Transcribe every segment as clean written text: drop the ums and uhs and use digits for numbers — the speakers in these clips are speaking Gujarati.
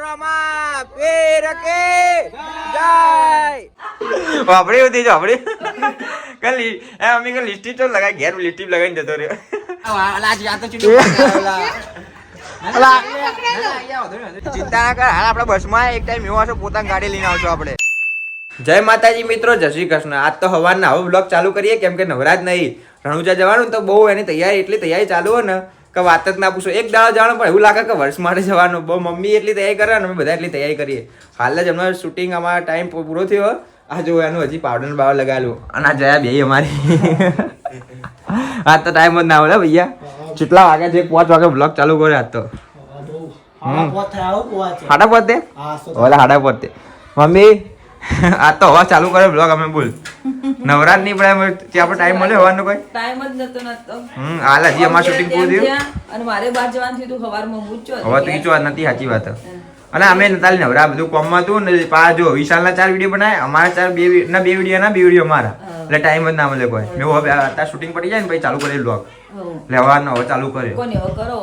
રામા પીર કી જય વાપરી હતી જો આપડી કલી એ મમ્મી કે લિસ્ટી તો લગાઈ ઘેર લિસ્ટી લગાઈને જતો રહ્યો અલા જી આ તો ચૂડી અલા ચિંતા ના કર હાલ આપડે બસમાં એક ટાઈમ એવો હશે પોતાની ગાડી લઈને આવશો આપણે જય માતાજી મિત્રો જય શ્રી કૃષ્ણ આજ તો હવારના આવો બ્લોગ ચાલુ કરીએ કેમ કે નવરાજ નહીં રણુજા જવાનું તો બહુ એની તૈયારી ચાલુ હોય ને કે વાત જ ના પૂછો એક દાડો જવાનું પણ એવું લાગે કે વર્ષ માટે જવાનું બહુ મમ્મી એટલી તૈયારી કરે ને અમે બધા એટલી તૈયારી કરીએ હાલ જ હમણાં શૂટિંગ અમારા ટાઈમ પૂરો થયો આ જો એનું હજી પાવડર બાવર લગાવેલું અને આ જયા બે અમારી આજ તો ટાઈમ જ ના હોય ભૈયા કેટલા વાગે છે 5 વાગે બ્લોગ ચાલુ કર્યો આજ તો સાડા પોત દે ઓલા સાડા પોત દે મમ્મી આ તો હવા ચાલુ કરે બ્લોગ અમે બોલ નવરાત ની પણ આપણે ટાઈમ મળ્યો હવાનો કોઈ ટાઈમ જ નતો હાલ હજી અમાર શૂટિંગ પૂરું થયું અને મારે બહાર જવાનું થયું હવારમાં મૂચો હવે તો ઈચો નથી સાચી વાત અને અમે નતાલી નવરા બધું કોમમાં હતું ને પા જો વિશાલના 4 વિડીયો બનાવ્યા અમારા 2 વિડીયો અમારા એટલે ટાઈમ જ ના મળે કોઈ મેં હવે અત્યારે શૂટિંગ પડી જાય ને પછી ચાલુ કરી બ્લોગ લેવાનો હવે ચાલુ કર્યો કોને હવે કરો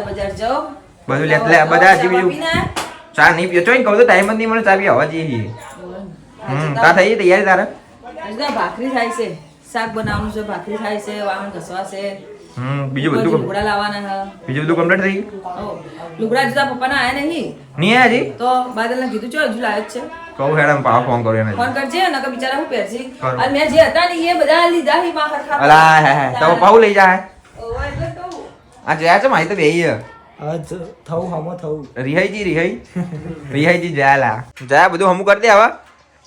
બજાર જાઓ બધું લે બધા હજી બીજું ચા નહીં પીઓ ચોઈ કહું તો ટાઈમ જ નહીં મળે ચા પી હવા જઈએ તા થઈ તૈયારી તારે ભાખરી થાય છે શાક બનાવવાનું છે ભાખરી થાય છે વાહન ઘસવા છે બીજું બધું લુગડા લાવવાના બીજું બધું કમ્પ્લીટ થઈ ગયું લુગડા જુદા પપ્પાના આયા નહીં હજી તો બાદલને કીધું છો હજુ લાવ્યો જ છે કહું હેડ પાવ ફોન કર્યો એને ફોન કરજે નકર બિચારા હું પહેરજી અને મેં જે હતા ને એ બધા લીધા હી માં ખરખા અલા હે તો પાવ લઈ જાય ઓવા એટલે કહું આ જયા છે માહી તો બેહી આજ થવું હમો થવું રિહાઈજી જયાલા જયા બધું હમું કરી દે હવે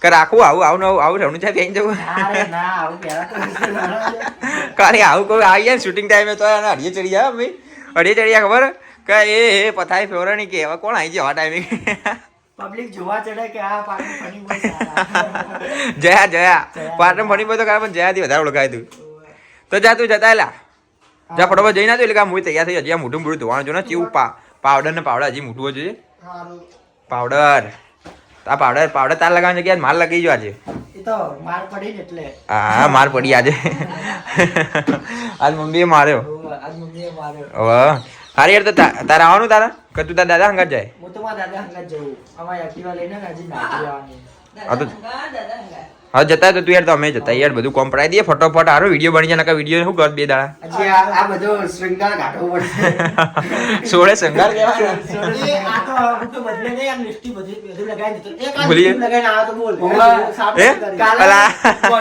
કે રાખવું આવું રણું છે બેન જવું ના આવું પહેલા કાલે આવું કોઈ આવી જાય શૂટિંગ ટાઈમે તો એને અડીએ ચડી જાય ભાઈ અડીએ ચડી જાય ખબર કે એ પથાઈ ફેવરાની કે હવે કોણ આવી જાય ટાઈમે પબ્લિક જોવા ચડે કે આ પાટણ ફની બોય જયા પાટણ ફની બોય તો કારણ પણ જયાથી વધારે ઓળખાય તું તો જા તું જતા એલા જા ફટોફટ જઈને આવ્યો એટલે હું તૈયાર થઈ હજી મોઢું મોઢું ધોવાનું જો ને કેવું પાવડર ને પાવડર હજી મૂઠવું જોઈએ પાવડર આ પાવડર તાર લગાવવાની જગ્યાએ માર લગી ગયો આજે એ તો માર પડી ને એટલે હા માર પડી આજે આજ મમ્મીએ માર્યો આજ મમ્મીએ માર્યો હવે હારી યાર તો તારે આવવાનું તારા કે તું તારા દાદા હંગાત જાય હું તો મારા દાદા હંગાત જવું અમારી એક્ટિવા લઈને હજી નાખી જવાની હા જતા તો તું યાર તો અમે જતા યાર બધું કોમ પડાવી દઈએ ફટોફટ હારો વિડીયો બની જાય નકા વિડીયો શું કર 2 દાડા હજી આ બધો શૃંગાર કાઢવો પડશે સોળે શૃંગાર કહેવાય આ તો હું તો બદલે નહીં આ લિસ્ટી બધું લગાવી દીધું એક આ ભૂલી લિસ્ટી લગાવીને આવો તો બોલ એ અલા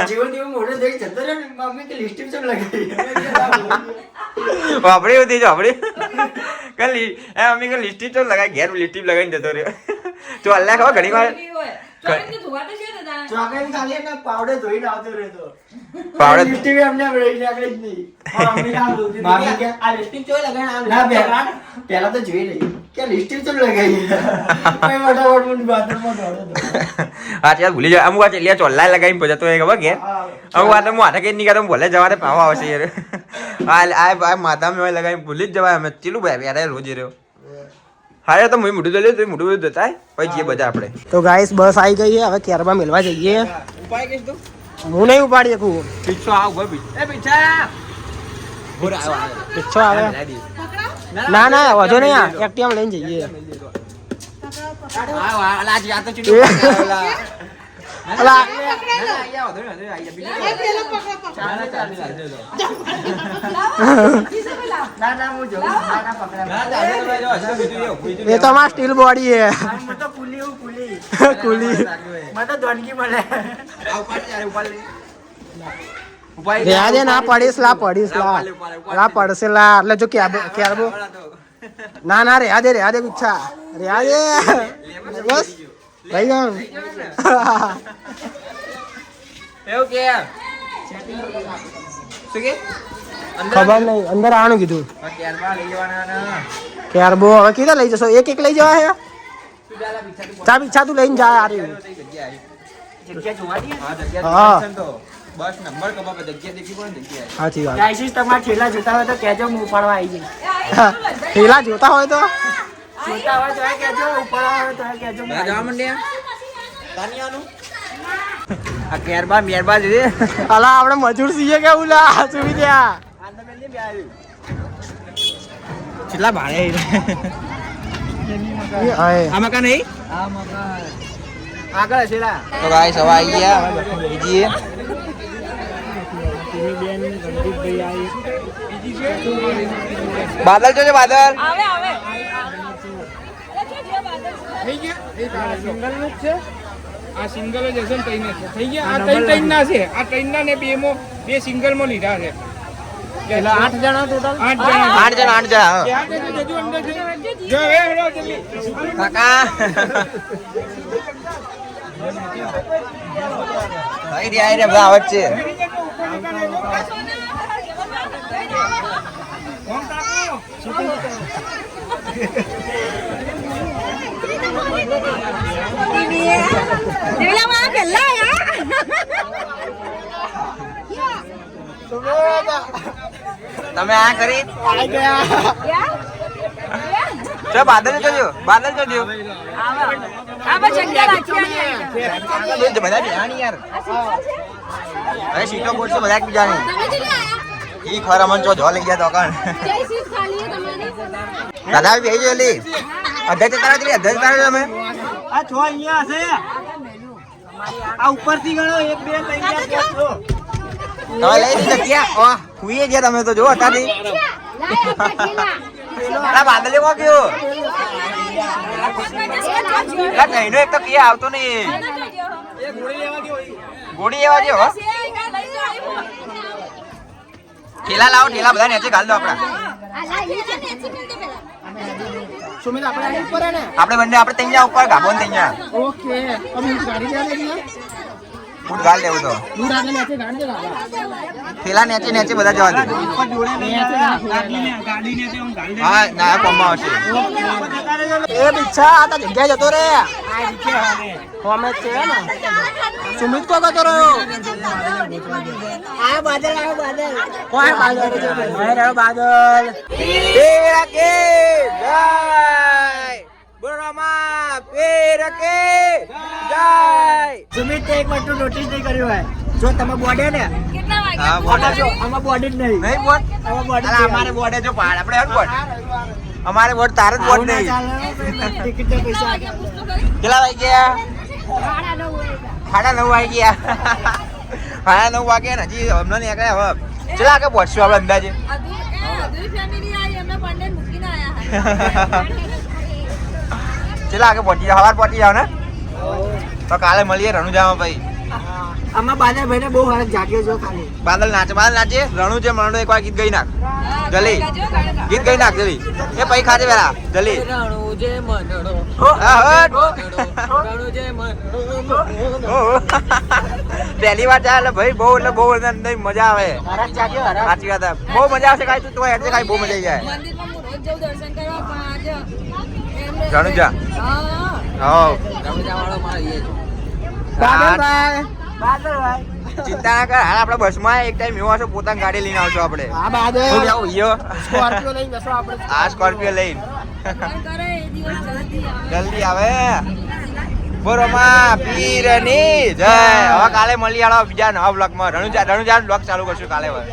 જીવન દેવું મોઢે દેખ જતો રે મમ્મી કે લિસ્ટી ચમ લગાવી વાપરી હતી જો આપડી કલી એ મમ્મી કે લિસ્ટી તો લગાઈ ઘેર લિસ્ટી લગાવીને જતો રહ્યો તો અલ્લાહ ખબર ઘણી વાર ચોકલેટ ખાલી ને પાવડર ધોઈને આવતો રહેતો પાવડર લિસ્ટી અમને લઈ લાગડી જ નહીં મમ્મી ના બોલતી મામી કે આ લિસ્ટી ચોય લગાવીને ના પહેલા તો જોઈ લઈ કે લિસ્ટી તો લગાવી કોઈ મોટા મોટ બાથરૂમમાં દોડો હા ચાલ ભૂલી જાય અમુક આ ચેલિયા ચોલ્લા લગાવીને પજતો હોય ખબર કે અમુક આ તો હું હાથે કઈ નહીં કરતો ભલે જવા દે પાવા આવશે યાર આ માથા મેં લગાવીને ભૂલી જ જવાય અમે ચીલું ભાઈ યાર રોજ રહ્યો હા તો હું મોટું ચાલ્યું તો મોટું જતા પછી જઈએ બધા આપણે તો ગાઈસ બસ આવી ગઈ છે હવે કેરબા મેલવા જઈએ ઉપાય કઈશ તું હું નહીં ઉપાડી શકું પીછો આવ ભાઈ એ પીછા બોર આવ પીછો આવે ના ના વધો નહીં આ એક્ટિવા લઈને જઈએ આ અલા જી આ તો ચીડું અલા એ તો માં સ્ટીલ બોડી હે કુલી મને દોનગી મળે રેયા દે ના પડીશ લા પડશે લા એટલે જો કેરબો ના ના રેયા દે પીછા રેયા દે બસ ભાઈ ગામ એવું કે શું કે ખબર નહીં અંદર આવવાનું કીધું કેરબા લઈ જવાના કેરબો હવે કીધા લઈ જશો એક લઈ જવા હે ચા પીછા તું લઈને જા યાર જગ્યા જોવાની હા બસ નંબર કબા જગ્યા દેખી પણ જગ્યા સાચી વાત ગાઈસ તમારા ઠેલા જોતા હોય તો કહેજો હું ઉપાડવા આવી જઈશ ઠેલા જોતા હોય તો જોતા હોય તો કહેજો ઉપાડવા હોય તો કહેજો હું આવી જવા મંડ્યા તાનિયાનું આ કેરબા મેરબા જોજે અલા આપણે મજૂર છીએ કે ઉલા સુવી ત્યાં કેટલા ભાડે આમાં કા નહીં આગળ છે લા તો ગાઈસ હવે આવી ગયા હવે બસ બીજી બાદલ જોજો બાદલ આવે આવે થઈ ગયા સિંગલ નું છે આ સિંગલ જ હશે ને તઈ નથી થઈ ગયા આ તઈ ના છે આ તઈ ના ને બે સિંગલ માં લીધા છે એટલે 8 જણા ટોટલ 8 જણા 8 જણા હા. ત્યાં જજો અંદર જો એ હેરો જલ્દી કાકા આવી રહ્યા બધા આવત છે તમે આ કરી ચો બાદલ જોજો બધા બિહાણી યાર અરે સીટો બોલશે બધા બીજાની ઈ ખરા મન ચો જો લઈ ગયા તો કણ દાદા બેહી જો લી અધ્યક્ષ તારા તમે આ 6 અહીંયા છે આ ઉપરથી ગણો 1 2 3 4 તમે લઈ લીધા ક્યાં વાહ હુઈએ ગયા તમે તો જો અત્યારથી અરે બાદલે કો ગયો અરે જઈનો એક તો કે આવતો નહીં ગોળી એવા જે હો ઠેલા લાવો ઠેલા બધા નીચે ગાલ દો આપડા સુમિત આપણે ઉપર હે ને આપણે બંને આપણે તૈયા ઉપર ગાબોન તૈયા ઓકે અમે ગાડી લે લે ફૂટ ગાલ લેવું તો દૂર આગળ નીચે ગાડી દે ઠેલા નીચે બધા જવા દે ગાડી ને તે હું ગાડી હા ના કોમમાં આવશે એ બિચ્છા આ તો જગ્યાએ જતો રે કોમે છે ને સુમિત કો ગતો રહ્યો આ બાદલ કોઈ બાદલ પેરા કે જય બોરામા પેરા કે જય સુમિત એક વસ્તુ નોટિસ નહીં કર્યું હોય જો તમે બોડે ને હા બોડા જો આમાં બોડી જ નહીં નહીં બોડ આમાં બોડી અરે અમારે બોડે જો પાડ આપણે હર બોડ અમારે બોડ તાર જ બોડ નહીં ટિકિટ ના પૈસા કેટલા વાગી ગયા 9:30 વાગી ગયા 9:30 વાગે ને હજી હમણાં નહીં આગળ હવે ચલા આગળ પહોંચશું આપણે અંદાજે ચલા આગળ પહોંચી જાવ સવાર પહોંચી જાવ ને તો કાલે મળીએ રણુજામાં ભાઈ આમાં બાદલ ભાઈને બહુ હરખ જાગ્યો જો ખાલી બાદલ નાચે રણુ છે મરણું એક વાર ગીત ગઈ નાખ જલ્દી ગીત ગઈ નાખ જલ્દી એ પૈ ખાજે પેલા જલ્દી પહેલી વાર ચાલે ભાઈ બહુ એટલે બહુ અંદર મજા આવે હરખ જાગ્યો હરખ સાચી વાત બહુ મજા આવશે કાંઈ તું હેઠે કાંઈ બહુ મજા આવી જાય રણુજા હા બાદલભાઈ ચિંતા ના કર હાલ આપડે બસમાં એક ટાઈમ એવો હશે પોતાની ગાડી લઈને આવશો આપણે હા બાદલ હું જાઉં ઈયો સ્કોર્પિયો લઈને જશો આપણે આ સ્કોર્પિયો લઈને જલ્દી આવે બોરોમાં પીરની જય હવે કાલે મળી આવો બીજા નવા બ્લોકમાં રણુજા બ્લોક ચાલુ કરશું કાલે હવે